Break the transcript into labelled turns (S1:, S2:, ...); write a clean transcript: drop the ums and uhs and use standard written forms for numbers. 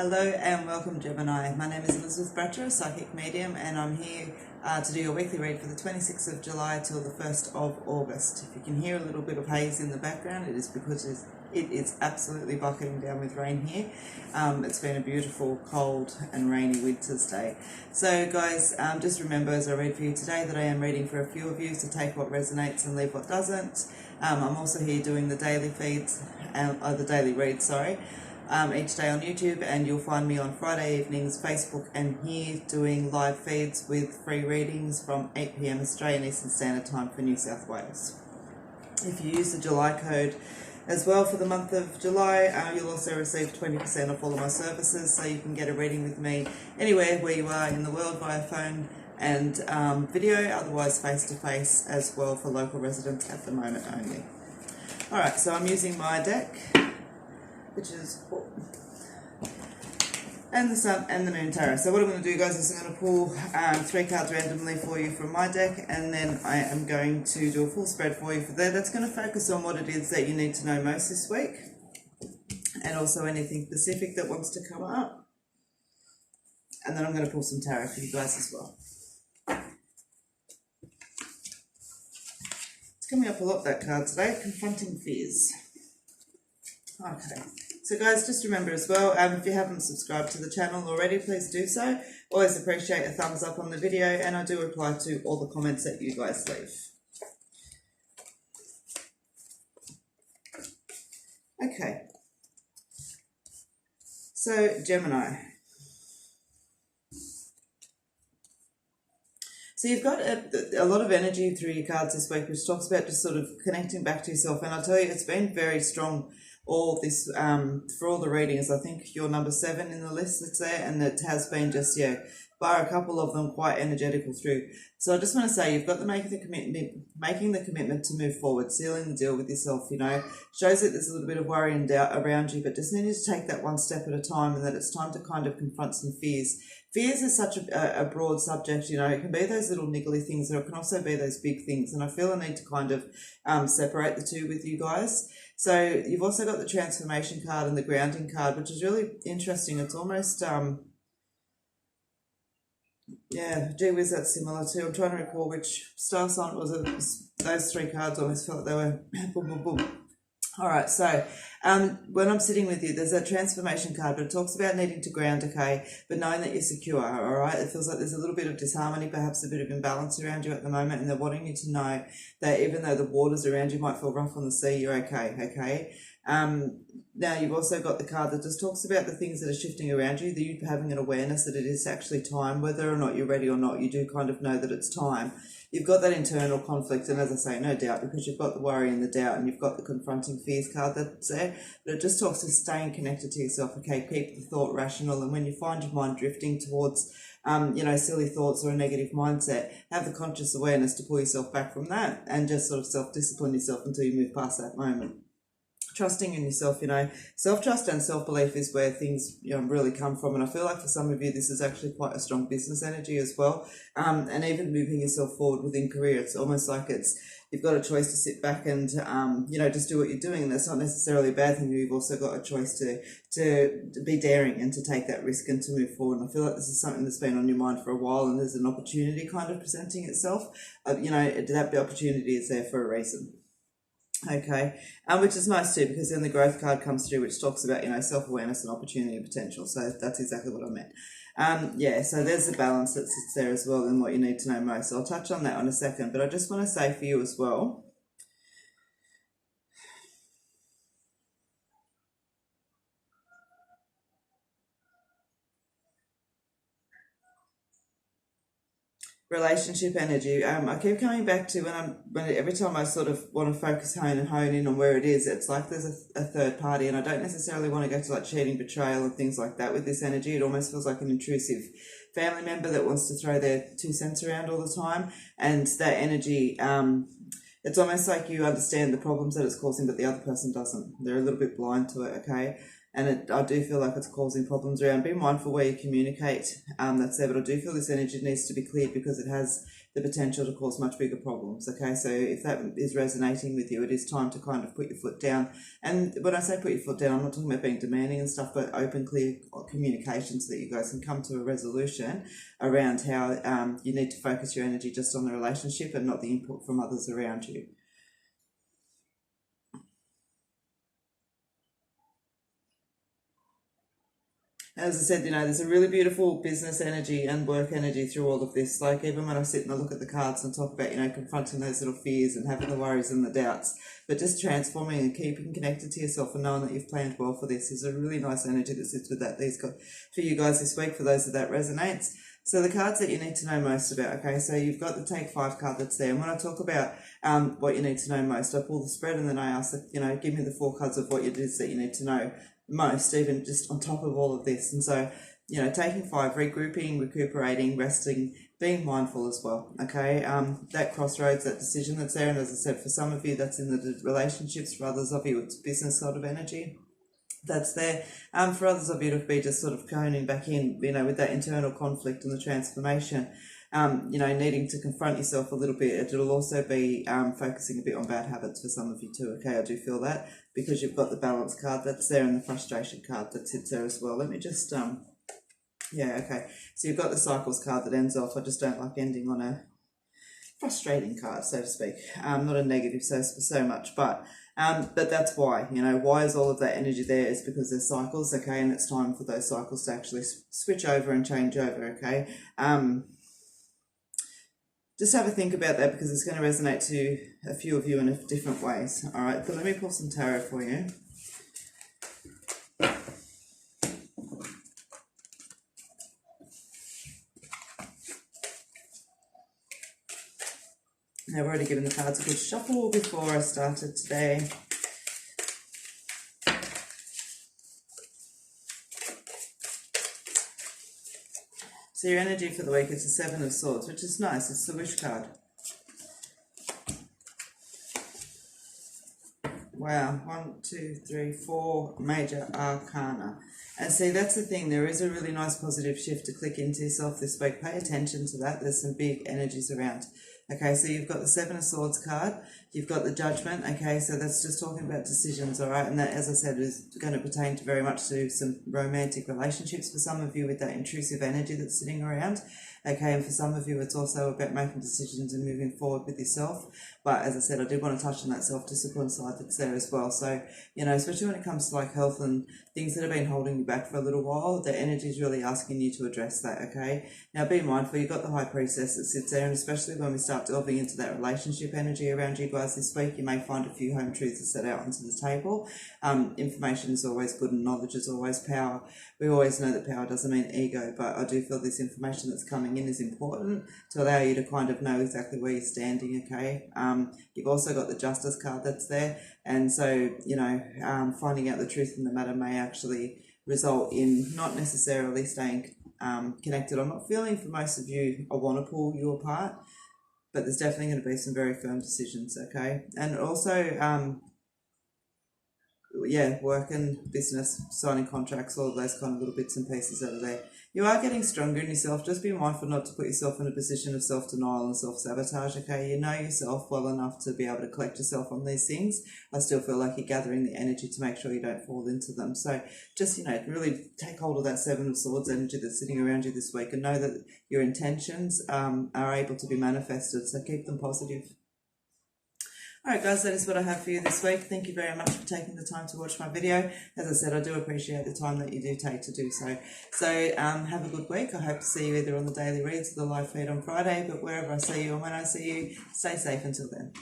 S1: Hello and welcome, Gemini. My name is Elizabeth Bratcher, a psychic medium, and I'm here to do your weekly read for the 26th of July till the 1st of August. If you can hear a little bit of haze in the background, it is because it is absolutely bucketing down with rain here. It's been a beautiful, cold and rainy winter's day. So guys, just remember as I read for you today that I am reading for a few of you, so take what resonates and leave what doesn't. I'm also here doing the daily feeds, the daily reads, sorry. Each day on YouTube, and you'll find me on Friday evenings, Facebook, and here doing live feeds with free readings from 8 p.m. Australian Eastern Standard Time for New South Wales. If you use the July code as well for the month of July, you'll also receive 20% off all of my services, so you can get a reading with me anywhere where you are in the world via phone and video, otherwise face-to-face as well for local residents at the moment only. Alright, so I'm using my deck, which is and the Sun and the Moon Tarot. So what I'm going to do, guys, is I'm going to pull 3 cards randomly for you from my deck, and then I am going to do a full spread for you for there. That's going to focus on what it is that you need to know most this week, and also anything specific that wants to come up. And then I'm going to pull some tarot for you guys as well. It's coming up a lot, that card today, Confronting Fears. Okay, so guys, just remember as well, if you haven't subscribed to the channel already, please do so. Always appreciate a thumbs up on the video, and I do reply to all the comments that you guys leave. Okay, so Gemini. So you've got a lot of energy through your cards this week, which talks about just sort of connecting back to yourself. And I'll tell you, it's been very strong, all this, for all the readings. I think you're number 7 in the list that's there, and it has been just, bar a couple of them, quite energetical through. So I just want to say, you've got to making the commitment to move forward, sealing the deal with yourself, shows that there's a little bit of worry and doubt around you, but just needing to take that one step at a time, and that it's time to kind of confront some fears. Fears is such a broad subject, it can be those little niggly things, or it can also be those big things, and I feel I need to kind of separate the two with you guys. So you've also got the transformation card and the grounding card, which is really interesting. It's almost, gee whiz, that's similar too. I'm trying to recall which star sign it was. Those 3 cards almost felt like they were boom, boom, boom. All right, so when I'm sitting with you, there's that transformation card, but it talks about needing to ground, okay, but knowing that you're secure, all right? It feels like there's a little bit of disharmony, perhaps a bit of imbalance around you at the moment, and they're wanting you to know that even though the waters around you might feel rough on the sea, you're okay? Now, you've also got the card that just talks about the things that are shifting around you, that you having an awareness that it is actually time, whether or not you're ready or not, you do kind of know that it's time. You've got that internal conflict, and as I say, no doubt, because you've got the worry and the doubt, and you've got the confronting fears card that's there, but it just talks to staying connected to yourself, okay, keep the thought rational, and when you find your mind drifting towards, silly thoughts or a negative mindset, have the conscious awareness to pull yourself back from that, and just sort of self-discipline yourself until you move past that moment. Trusting in yourself, self-trust and self-belief is where things really come from, and I feel like for some of you this is actually quite a strong business energy as well, and even moving yourself forward within career. It's almost like you've got a choice to sit back and just do what you're doing, and that's not necessarily a bad thing. You've also got a choice to be daring and to take that risk and to move forward, and I feel like this is something that's been on your mind for a while, and there's an opportunity kind of presenting itself. That opportunity is there for a reason. Okay, which is nice too, because then the growth card comes through, which talks about, self-awareness and opportunity and potential. So that's exactly what I meant. So there's the balance that sits there as well in what you need to know most. So I'll touch on that in a second, but I just want to say for you as well, relationship energy. I keep coming back to every time I sort of want to hone in on where it is, it's like there's a third party, and I don't necessarily want to go to like cheating, betrayal and things like that with this energy. It almost feels like an intrusive family member that wants to throw their 2 cents around all the time, and that energy, it's almost like you understand the problems that it's causing, but the other person doesn't. They're a little bit blind to it, okay? and I do feel like it's causing problems around. Be mindful where you communicate. That's there, but I do feel this energy needs to be cleared because it has the potential to cause much bigger problems. Okay, so if that is resonating with you, it is time to kind of put your foot down. And when I say put your foot down, I'm not talking about being demanding and stuff, but open, clear communication so that you guys can come to a resolution around how you need to focus your energy just on the relationship and not the input from others around you. As I said, there's a really beautiful business energy and work energy through all of this. Like, even when I sit and I look at the cards and talk about, confronting those little fears and having the worries and the doubts, but just transforming and keeping connected to yourself and knowing that you've planned well for this is a really nice energy that sits with that. For you guys this week, for those that resonates. So the cards that you need to know most about, okay, so you've got the Take 5 card that's there. And when I talk about what you need to know most, I pull the spread and then I ask that, give me the 4 cards of what it is that you need to know most, even just on top of all of this. And so, taking 5, regrouping, recuperating, resting, being mindful as well, okay? That crossroads, that decision that's there, and as I said, for some of you, that's in the relationships. For others of you, it's business sort of energy that's there. For others of you, it'll be just sort of coning back in, with that internal conflict and the transformation. Needing to confront yourself a little bit. It'll also be focusing a bit on bad habits for some of you too, okay? I do feel that, because you've got the balance card that's there and the frustration card that sits there as well. Let me just, okay. So you've got the cycles card that ends off. I just don't like ending on a frustrating card, so to speak. Not a negative so much, but that's why, why is all of that energy there is because there's cycles, okay? And it's time for those cycles to actually switch over and change over, okay? Just have a think about that because it's going to resonate to a few of you in different ways. All right, but let me pull some tarot for you. Now, I've already given the cards a good shuffle before I started today. So your energy for the week is the 7 of Swords, which is nice. It's the Wish card. Wow, 1, 2, 3, 4 major arcana. And see, that's the thing. There is a really nice positive shift to click into yourself this week. Pay attention to that. There's some big energies around. Okay, so you've got the 7 of Swords card. You've got the Judgment. Okay, so that's just talking about decisions, all right? And that, as I said, is going to pertain to very much to some romantic relationships for some of you with that intrusive energy that's sitting around. Okay, and for some of you, it's also about making decisions and moving forward with yourself. But as I said, I did want to touch on that self-discipline side that's there as well. So, especially when it comes to like health and things that have been holding you back for a little while, the energy is really asking you to address that, okay? Now, be mindful, you've got the High Priestess that sits there, and especially when we start delving into that relationship energy around you guys this week, you may find a few home truths are set out onto the table. Information is always good and knowledge is always power. We always know that power doesn't mean ego, but I do feel this information that's coming in is important to allow you to kind of know exactly where you're standing, okay? You've also got the Justice card that's there, and so, finding out the truth in the matter may actually result in not necessarily staying connected. I'm not feeling for most of you I want to pull you apart, but there's definitely going to be some very firm decisions, okay? And also, work and business, signing contracts, all of those kind of little bits and pieces that are there. You are getting stronger in yourself. Just be mindful not to put yourself in a position of self-denial and self-sabotage, okay? You know yourself well enough to be able to collect yourself on these things. I still feel like you're gathering the energy to make sure you don't fall into them. So just, really take hold of that 7 of Swords energy that's sitting around you this week and know that your intentions are able to be manifested, so keep them positive. All right, guys, that is what I have for you this week. Thank you very much for taking the time to watch my video. As I said, I do appreciate the time that you do take to do so. So have a good week. I hope to see you either on the daily reads or the live feed on Friday, but wherever I see you and when I see you, stay safe until then.